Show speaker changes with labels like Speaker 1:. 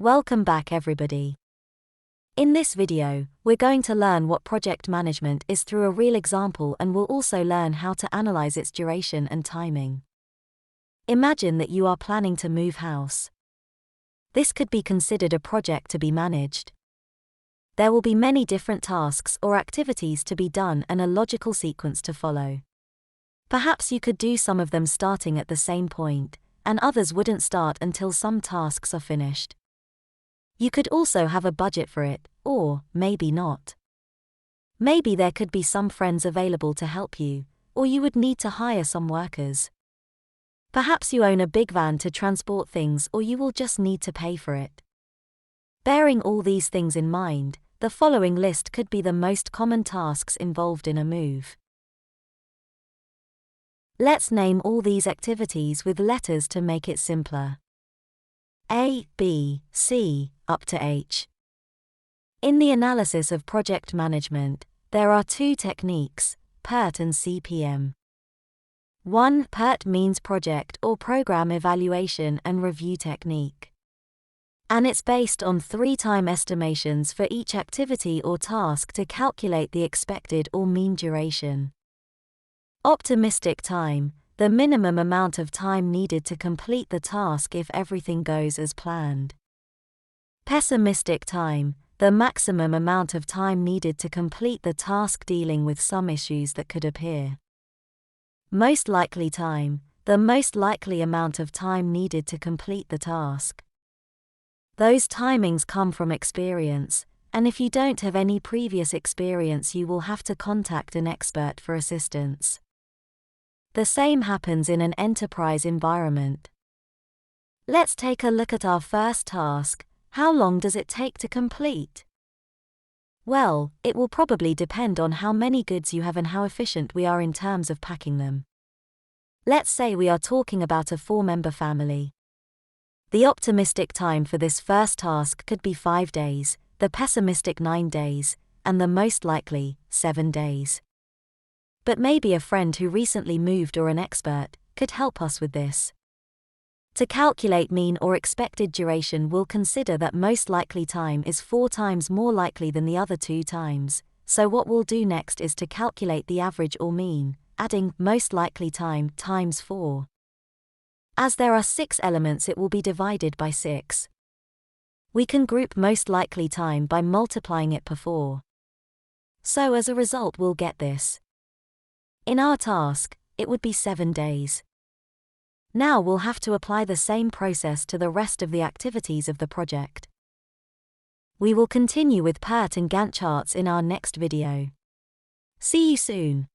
Speaker 1: Welcome back everybody. In this video, we're going to learn what project management is through a real example, and we'll also learn how to analyze its duration and timing. Imagine that you are planning to move house. This could be considered a project to be managed. There will be many different tasks or activities to be done and a logical sequence to follow. Perhaps you could do some of them starting at the same point, and others wouldn't start until some tasks are finished. You could also have a budget for it, or maybe not. Maybe there could be some friends available to help you, or you would need to hire some workers. Perhaps you own a big van to transport things, or you will just need to pay for it. Bearing all these things in mind, the following list could be the most common tasks involved in a move. Let's name all these activities with letters to make it simpler. A, B, C, up to H. In the analysis of project management, there are two techniques, PERT and CPM. 1. PERT means project or program evaluation and review technique. And it's based on 3 time estimations for each activity or task to calculate the expected or mean duration. Optimistic time, the minimum amount of time needed to complete the task if everything goes as planned. Pessimistic time, the maximum amount of time needed to complete the task dealing with some issues that could appear. Most likely time, the most likely amount of time needed to complete the task. Those timings come from experience, and if you don't have any previous experience, you will have to contact an expert for assistance. The same happens in an enterprise environment. Let's take a look at our first task. How long does it take to complete? Well, it will probably depend on how many goods you have and how efficient we are in terms of packing them. Let's say we are talking about a 4-member family. The optimistic time for this first task could be 5 days, the pessimistic 9 days, and the most likely, 7 days. But maybe a friend who recently moved or an expert could help us with this. To calculate mean or expected duration, we'll consider that most likely time is 4 times more likely than the other 2 times, so what we'll do next is to calculate the average or mean, adding most likely time times 4. As there are 6 elements, it will be divided by 6. We can group most likely time by multiplying it per 4. So as a result, we'll get this. In our task, it would be 7 days. Now we'll have to apply the same process to the rest of the activities of the project. We will continue with PERT and Gantt charts in our next video. See you soon.